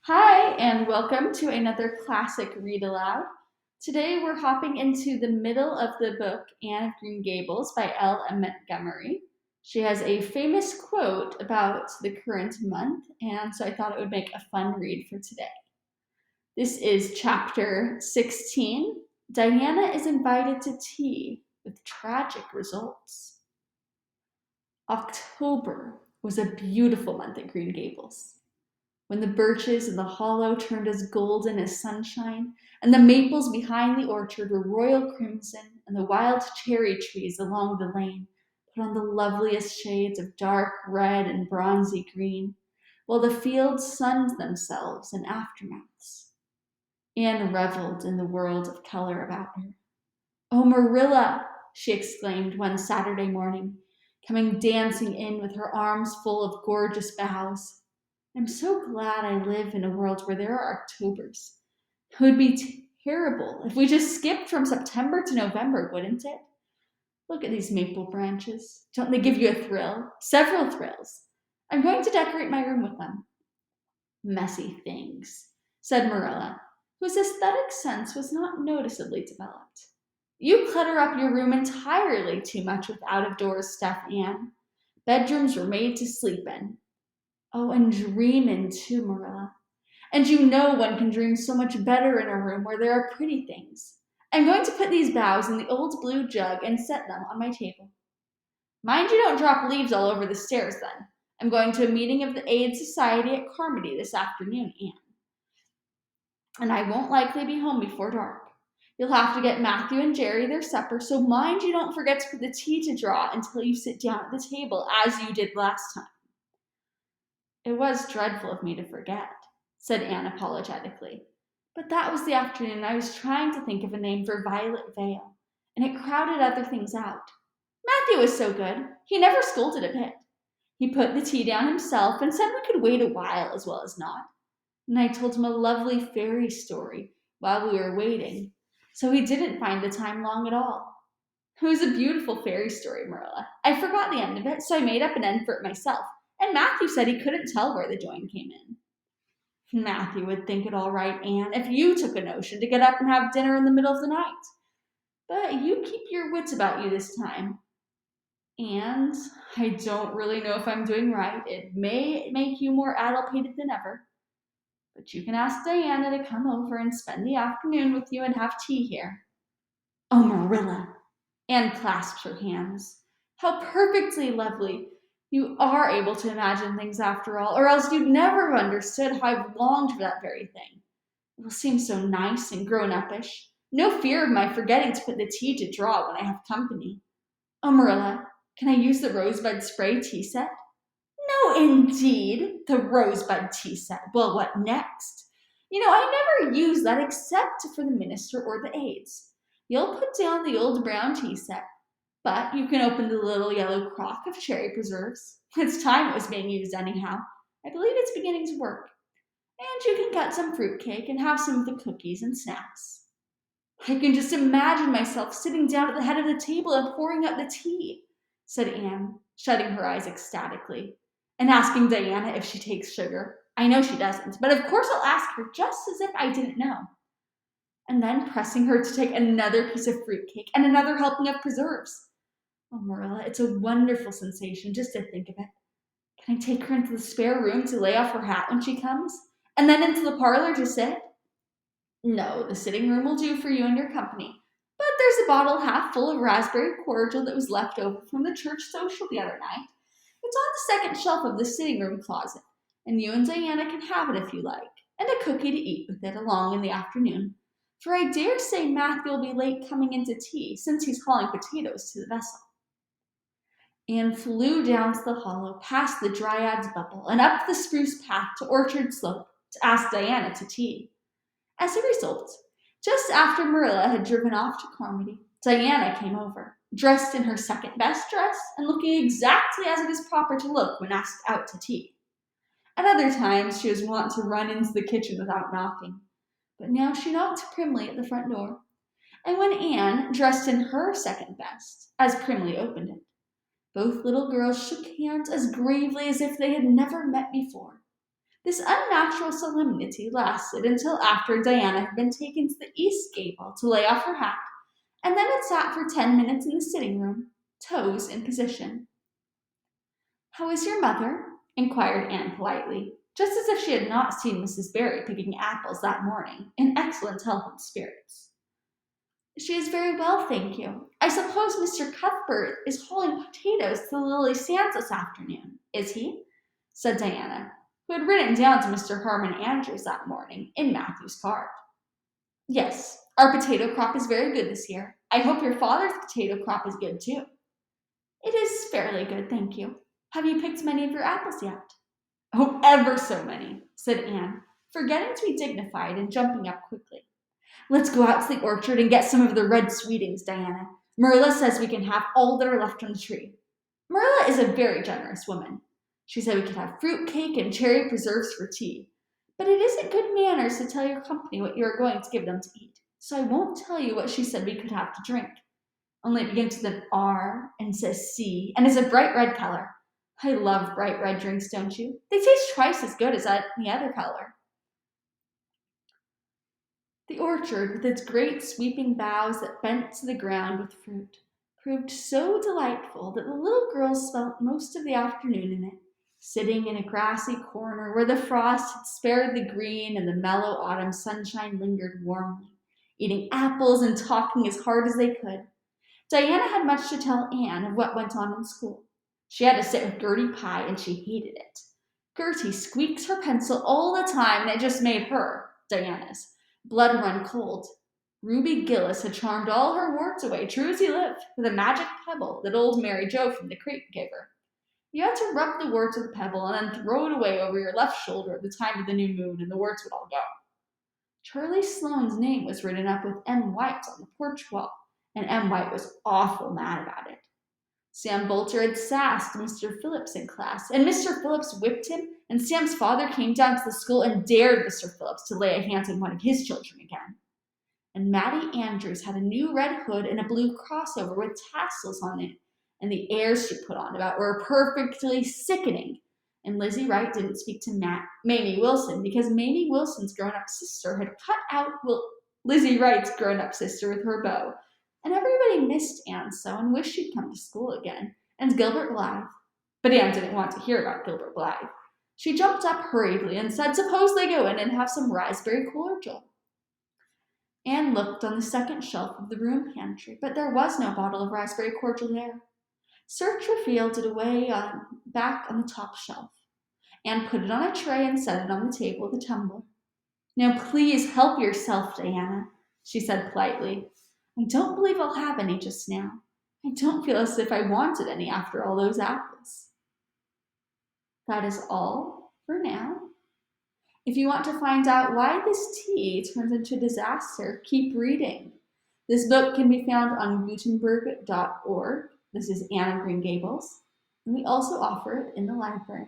Hi, and welcome to another classic read aloud. Today we're hopping into the middle of the book Anne of Green Gables by L. M. Montgomery. She has a famous quote about the current month, and so I thought it would make a fun read for today. This is chapter 16. Diana is invited to tea with tragic results. October was a beautiful month at Green Gables. When the birches in the hollow turned as golden as sunshine, and the maples behind the orchard were royal crimson, and the wild cherry trees along the lane put on the loveliest shades of dark red and bronzy green, while the fields sunned themselves in aftermaths. Anne reveled in the world of color about her. "Oh, Marilla!" she exclaimed one Saturday morning, coming dancing in with her arms full of gorgeous boughs. "I'm so glad I live in a world where there are Octobers. It would be terrible if we just skipped from September to November, wouldn't it? Look at these maple branches. Don't they give you a thrill? Several thrills. I'm going to decorate my room with them." "Messy things," said Marilla, whose aesthetic sense was not noticeably developed. "You clutter up your room entirely too much with out-of-doors stuff, Anne. Bedrooms were made to sleep in." "Oh, and dream in too, Marilla. And you know one can dream so much better in a room where there are pretty things. I'm going to put these boughs in the old blue jug and set them on my table. Mind you don't drop leaves all over the stairs then. I'm going to a meeting of the Aid Society at Carmody this afternoon, Anne, and I won't likely be home before dark. You'll have to get Matthew and Jerry their supper, so mind you don't forget to put the tea to draw until you sit down at the table, as you did last time." "It was dreadful of me to forget," said Anne apologetically. "But that was the afternoon I was trying to think of a name for Violet Vale, and it crowded other things out. Matthew was so good. He never scolded a bit. He put the tea down himself and said we could wait a while as well as not. And I told him a lovely fairy story while we were waiting, so he didn't find the time long at all. It was a beautiful fairy story, Marilla. I forgot the end of it, so I made up an end for it myself, and Matthew said he couldn't tell where the join came in." "Matthew would think it all right, Anne, if you took a notion to get up and have dinner in the middle of the night. But you keep your wits about you this time. And I don't really know if I'm doing right. It may make you more addlepated than ever. But you can ask Diana to come over and spend the afternoon with you and have tea here." "Oh, Marilla!" Anne clasped her hands. "How perfectly lovely! You are able to imagine things after all, or else you'd never have understood how I've longed for that very thing. It will seem so nice and grown-uppish. No fear of my forgetting to put the tea to draw when I have company. Oh, Marilla, can I use the rosebud spray tea set?" "No, indeed. The rosebud tea set. Well, what next? I never use that except for the minister or the aides. You'll put down the old brown tea set, but you can open the little yellow crock of cherry preserves. It's time it was being used anyhow. I believe it's beginning to work. And you can cut some fruit cake and have some of the cookies and snacks." "I can just imagine myself sitting down at the head of the table and pouring out the tea," said Anne, shutting her eyes ecstatically, "and asking Diana if she takes sugar. I know she doesn't, but of course I'll ask her just as if I didn't know. And then pressing her to take another piece of fruitcake and another helping of preserves. Oh, Marilla, it's a wonderful sensation just to think of it. Can I take her into the spare room to lay off her hat when she comes, and then into the parlor to sit? No, the sitting room will do for you and your company. But there's a bottle half full of raspberry cordial that was left over from the church social the other night. It's on the second shelf of the sitting room closet, and you and Diana can have it if you like, and a cookie to eat with it along in the afternoon. For I dare say Matthew will be late coming into tea, since he's hauling potatoes to the vessel." Anne flew down to the hollow, past the Dryad's Bubble, and up the spruce path to Orchard Slope to ask Diana to tea. As a result, just after Marilla had driven off to Carmody, Diana came over, dressed in her second best dress and looking exactly as it is proper to look when asked out to tea. At other times she was wont to run into the kitchen without knocking, but now she knocked primly at the front door, and when Anne, dressed in her second best, as primly opened it, both little girls shook hands as gravely as if they had never met before. This unnatural solemnity lasted until after Diana had been taken to the east gable to lay off her hat, and then had sat for 10 minutes in the sitting room, toes in position. "How is your mother?" inquired Anne politely, just as if she had not seen Mrs. Barry picking apples that morning, in excellent health and spirits. "She is very well, thank you. I suppose Mr. Cuthbert is hauling potatoes to the Lily Sands this afternoon, is he?" said Diana, who had written down to Mr. Harmon Andrews that morning in Matthew's card. "Yes, our potato crop is very good this year. I hope your father's potato crop is good too." "It is fairly good, thank you. Have you picked many of your apples yet?" "Oh, ever so many," said Anne, forgetting to be dignified and jumping up quickly. "Let's go out to the orchard and get some of the red sweetings, Diana. Marilla says we can have all that are left on the tree. Marilla is a very generous woman. She said we could have fruit cake and cherry preserves for tea. But it isn't good manners to tell your company what you are going to give them to eat, so I won't tell you what she said we could have to drink. Only it begins with an R and says C and is a bright red color. I love bright red drinks, don't you? They taste twice as good as any other color." The orchard, with its great sweeping boughs that bent to the ground with fruit, proved so delightful that the little girls spent most of the afternoon in it, sitting in a grassy corner where the frost had spared the green and the mellow autumn sunshine lingered warmly, eating apples and talking as hard as they could. Diana had much to tell Anne of what went on in school. She had to sit with Gertie Pye, and she hated it. Gertie squeaked her pencil all the time, and it just made her, Diana's, blood run cold. Ruby Gillis had charmed all her warts away, true as he lived, with a magic pebble that old Mary Jo from the creek gave her. You had to rub the warts with the pebble and then throw it away over your left shoulder at the time of the new moon, and the warts would all go. Charlie Sloane's name was written up with M. White on the porch wall, and M. White was awful mad about it. Sam Bolter had sassed Mr. Phillips in class, and Mr. Phillips whipped him, and Sam's father came down to the school and dared Mr. Phillips to lay a hand on one of his children again. And Mattie Andrews had a new red hood and a blue crossover with tassels on it, and the airs she put on about were perfectly sickening. And Lizzie Wright didn't speak to Mamie Wilson because Mamie Wilson's grown-up sister had cut out Lizzie Wright's grown-up sister with her bow. And everybody missed Anne so and wished she'd come to school again, and Gilbert Blythe. But Anne didn't want to hear about Gilbert Blythe. She jumped up hurriedly and said, suppose they go in and have some raspberry cordial. Anne looked on the second shelf of the room pantry, but there was no bottle of raspberry cordial there. Search revealed it back on the top shelf. Anne put it on a tray and set it on the table with a tumbler. "Now please help yourself, Diana," she said politely. "I don't believe I'll have any just now. I don't feel as if I wanted any after all those apples." That is all for now. If you want to find out why this tea turns into disaster, keep reading. This book can be found on Gutenberg.org. This is Anne of Green Gables, and we also offer it in the library.